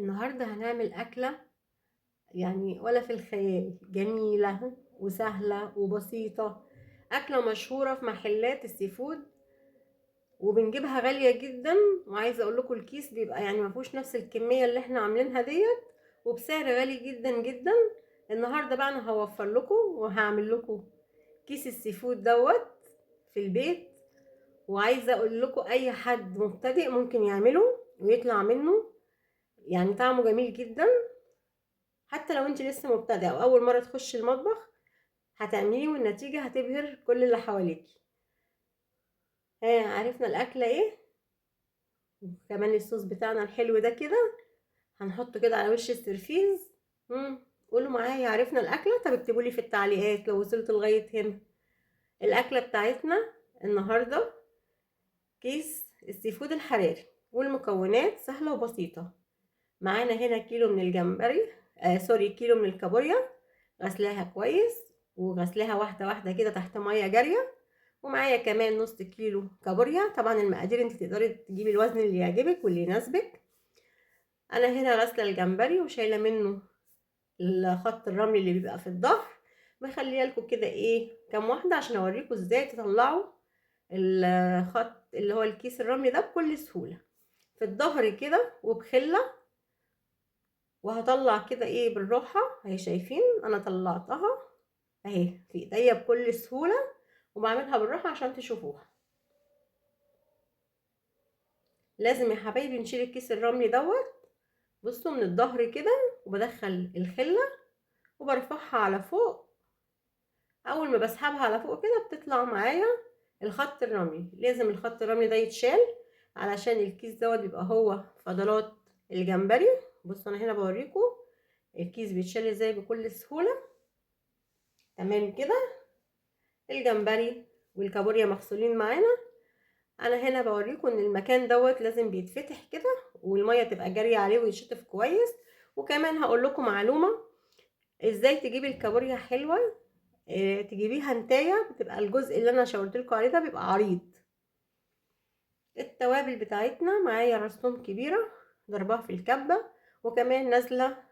النهاردة هنعمل أكلة يعني ولا في الخيال، جميلة وسهلة وبسيطة. أكلة مشهورة في محلات السي فود وبنجيبها غالية جدا. وعايزة أقول لكم الكيس بيبقى يعني مفهوش نفس الكمية اللي احنا عاملينها ديت، وبسعر غالي جدا جدا. النهاردة بقى أنا هوفر لكم وهعمل لكم كيس السي فود دوت في البيت. وعايزة أقول لكم أي حد مبتدئ ممكن يعمله ويطلع منه يعني طعمه جميل جدا. حتى لو انت لسه مبتدئه او اول مره تخشي المطبخ هتعمليه والنتيجه هتبهر كل اللي حواليكي. ها، عرفنا الاكله ايه؟ كمان الصوص بتاعنا الحلو ده كده هنحطه كده على وش السرفيز. قولوا معايا عرفنا الاكله. طب اكتبوا لي في التعليقات لو وصلتوا لغايه هنا. الاكله بتاعتنا النهارده كيس السي فود الحراري، والمكونات سهله وبسيطه. معانا هنا كيلو من الجمبري، كيلو من الكابوريا، غسلاها كويس وغسلاها واحده واحده كده تحت ميه جاريه. ومعايا كمان نص كيلو كابوريا. طبعا المقادير انت تقدري تجيبي الوزن اللي يعجبك واللي يناسبك. انا هنا غاسله الجمبري وشايله منه الخط الرملي اللي بيبقى في الظهر، مخليه لكم كده ايه كام واحده عشان اوريكم ازاي تطلعوا الخط اللي هو الكيس الرملي ده بكل سهوله في الظهر كده وبخله. وهطلع كده ايه بالراحه اهي، شايفين انا طلعتها اهي في ايديا بكل سهوله، وبعملها بالراحه عشان تشوفوها. لازم يا حبايبي نشيل الكيس الرملي دوت. بصوا من الظهر كده وبدخل الخله وبرفعها على فوق. اول ما بسحبها على فوق كده بتطلع معايا الخط الرملي. لازم الخط الرملي ده يتشال علشان الكيس دوت بيبقى هو فضلات الجمبري. بصوا انا هنا بوريكم الكيس بيتشال ازاي بكل سهوله. تمام كده، الجمبري والكابوريا مغسولين معانا. انا هنا بوريكم ان المكان دوت لازم بيتفتح كده والميه تبقى جاريه عليه ويتشطف كويس. وكمان هقول لكم معلومه ازاي تجيبي الكابوريا حلوه. تجيبيها نتايه، بتبقى الجزء اللي انا شاورت لكم عليه ده بيبقى عريض. التوابل بتاعتنا معايا رسوم كبيره ضربها في الكبه، وكمان نازله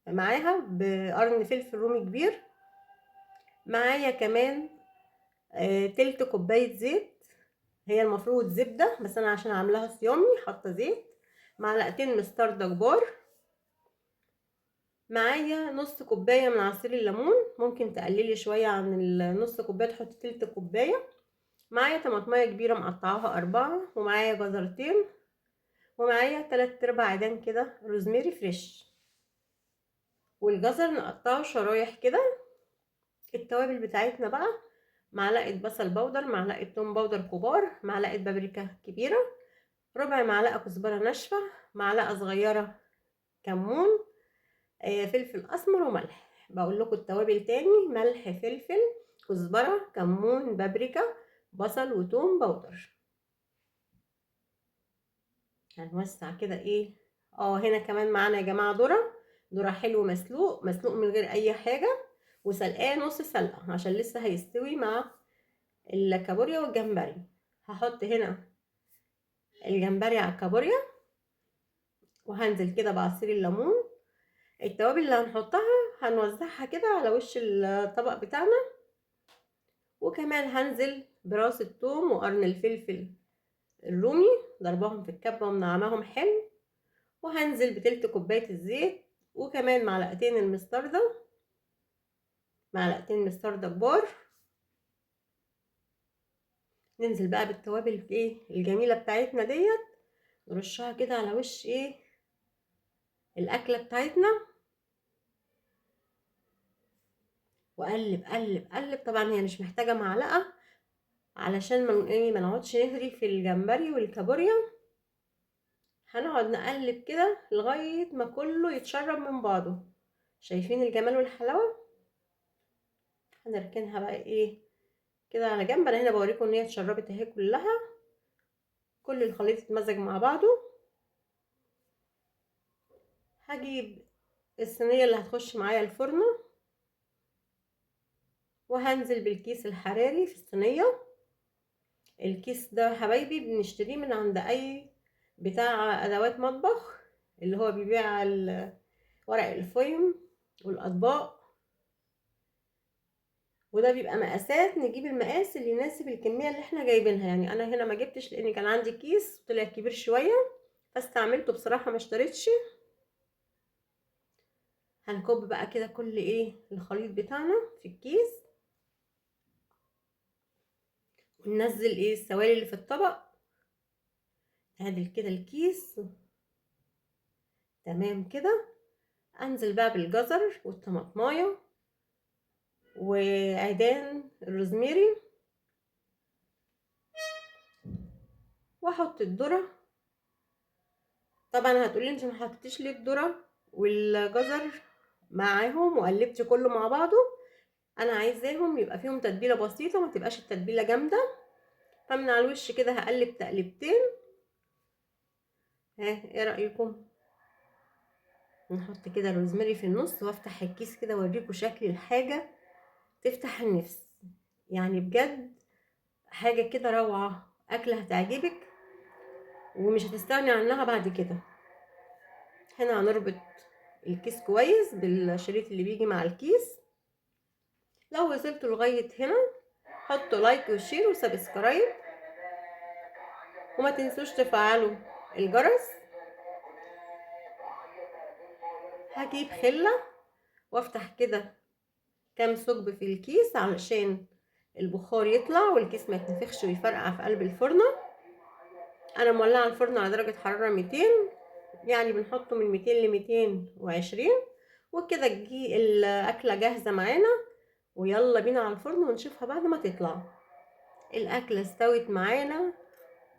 معاها بقرن فلفل رومي كبير. معايا كمان تلت كوبايه زيت، هي المفروض زبدة بس انا عشان عاملاها صيامي حاطه زيت. معلقتين مستردة كبار. معايا نص كوبايه من عصير الليمون، ممكن تقللي شويه عن النص كوبايه تحطي تلت كوبايه. معايا طماطمايه كبيره مقطعاها 4، ومعايا جزرتين، ومعايا 3/4 عيدان كده روزماري فريش، والجزر نقطعه شرايح كده. التوابل بتاعتنا بقى معلقه بصل بودر، معلقه توم بودر كبار، معلقه بابريكا كبيره، ربع معلقه كزبره ناشفه، معلقه صغيره كمون، فلفل اسمر وملح. بقول لكم التوابل تاني: ملح، فلفل، كزبره، كمون، بابريكا، بصل وتوم بودر. هنوسع كده ايه. هنا كمان معانا يا جماعه ذره حلو مسلوق مسلوق من غير اي حاجه، وسلقاه نص سلقه عشان لسه هيستوي مع الكابوريا والجمبري. هحط هنا الجمبري على الكابوريا وهنزل كده بعصير الليمون. التوابل اللي هنحطها هنوزعها كده على وش الطبق بتاعنا، وكمان هنزل براس الثوم وقرن الفلفل الرومي ضربهم في الكبة ومنعماهم حلو، وهنزل بتلت كوباية الزيت، وكمان معلقتين مستردة كبار. ننزل بقى بالتوابل ايه الجميلة بتاعتنا ديت، نرشها كده على وش ايه الأكلة بتاعتنا، وقلب قلب قلب. طبعا هي مش محتاجة معلقة علشان ما نقعدش نهري في الجمبري والكابوريا. هنقعد نقلب كده لغاية ما كله يتشرب من بعضه. شايفين الجمال والحلاوة؟ هنركنها بقى ايه كده على جنب. انا هنا بوريكم ان هي اتشربت اهي كلها، كل الخليط اتمزج مع بعضه. هجيب الصينية اللي هتخش معايا الفرن، وهنزل بالكيس الحراري في الصينية. الكيس ده حبايبي بنشتريه من عند اي بتاع ادوات مطبخ، اللي هو بيبيع ورق الفويل والاطباق، وده بيبقى مقاسات. نجيب المقاس اللي يناسب الكميه اللي احنا جايبينها. يعني انا هنا ما جبتش لان كان عندي كيس طلع كبير شويه فاستعملته بصراحه، ما اشتريتش. هنكب بقى كده كل الخليط بتاعنا في الكيس، وننزل السوائل اللي في الطبق. نعدل كده الكيس تمام كده. انزل بقى بالجزر والطماطمايه وعيدان الروزميري، واحط الذره. طبعا هتقولي انت ما حطيتيش ليه الذره والجزر معاهم وقلبتي كله مع بعضه؟ انا عايزاهم يبقى فيهم تتبيله بسيطه، ما تبقاش التتبيله جامده. فمن على الوش كده هقلب تقلبتين. ها ايه رايكم؟ نحط كده الروزماري في النص وافتح الكيس كده اوريكم شكل الحاجه تفتح النفس. يعني بجد حاجه كده روعه، اكله هتعجبك ومش هتستغني عنها بعد كده. هنا هنربط الكيس كويس بالشريط اللي بيجي مع الكيس. لو وصلتوا لغايه هنا حطوا لايك وشير وسبسكرايب، وما تنسوش تفعلوا الجرس. هجيب خله وافتح كده كام ثقب في الكيس علشان البخار يطلع والكيس ما يتنفخش ويفرقع في قلب الفرنه. انا مولعه الفرن على درجه حراره 200، يعني بنحطه من 200 ل 220. وكده تجي الاكله جاهزه معانا، ويلا بينا على الفرن ونشوفها بعد ما تطلع. الاكله استوت معانا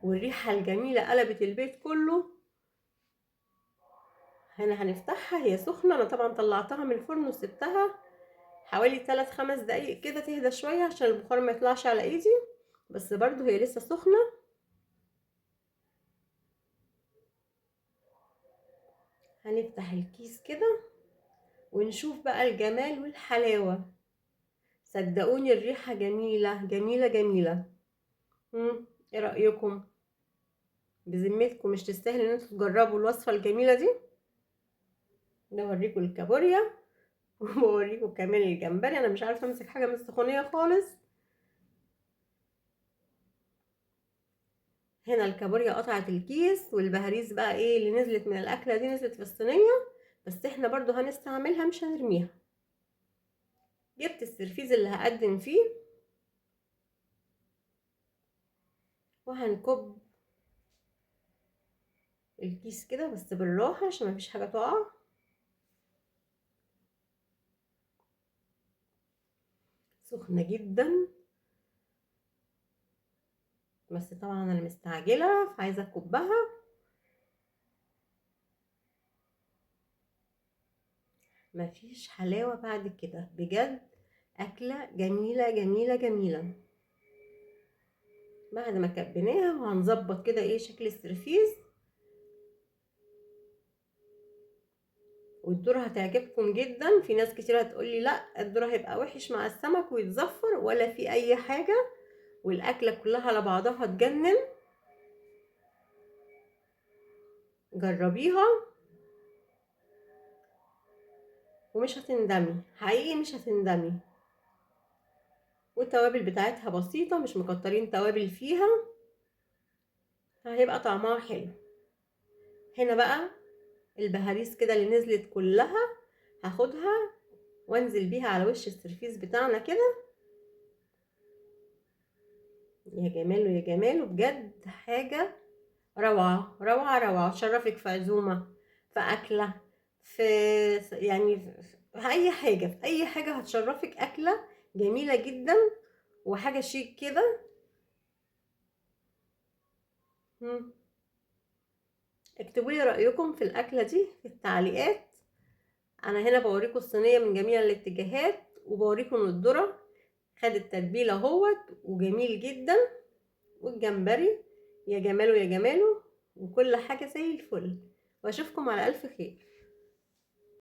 والريحه الجميله قلبت البيت كله. هنا هنفتحها، هي سخنه. انا طبعا طلعتها من الفرن وسبتها حوالي 3-5 دقايق كده تهدى شويه عشان البخار ما يطلعش على ايدي، بس برضو هي لسه سخنه. هنفتح الكيس كده ونشوف بقى الجمال والحلاوه. صدقوني الريحه جميله جميله جميله. ايه رايكم؟ بذمتكم مش تستاهل ان انتوا تجربوا الوصفه الجميله دي؟ نوريكم الكابوريا وبوريكم كمان الجمبري. انا مش عارفه امسك حاجه من السخونيه خالص. هنا الكابوريا قطعت الكيس، والبهاريز بقى اللي نزلت من الاكله دي نزلت في الصينيه، بس احنا برضو هنستعملها مش هنرميها. جبت السرفيز اللي هقدم فيه وهنكب الكيس كده بس بالراحه عشان مفيش حاجه تقع. سخنه جدا بس طبعا انا مستعجله فعايزه اكبها. مفيش حلاوه بعد كده بجد. اكله جميله جميله جميله. بعد ما كبيناها وهنظبط كده شكل السرفيز، والذرة هتعجبكم جدا. في ناس كتير هتقولي لا الذرة هيبقى وحش مع السمك ويتزفر، ولا في اي حاجة، والاكلة كلها على بعضها تجنن. جربيها ومش هتندمي، حقيقي مش هتندمي. والتوابل بتاعتها بسيطة، مش مكترين توابل فيها، هيبقى طعمها حلو. هنا بقى البهاريز كده اللي نزلت كلها هاخدها وانزل بيها على وش السرفيز بتاعنا كده. يا جماله يا جماله بجد، حاجة روعة روعة روعة. تشرفك في عزومة، في أكلة، في يعني في أي حاجة، في أي حاجة هتشرفك. أكلة جميلة جدا وحاجة شيك كده. اكتبوا لي رأيكم في الأكلة دي في التعليقات. أنا هنا بوريكم الصينية من جميع الاتجاهات، وبوريكم الذرة خد التتبيلة اهوت وجميل جدا، والجمبري يا جماله يا جماله، وكل حاجة زي الفل. واشوفكم على ألف خير.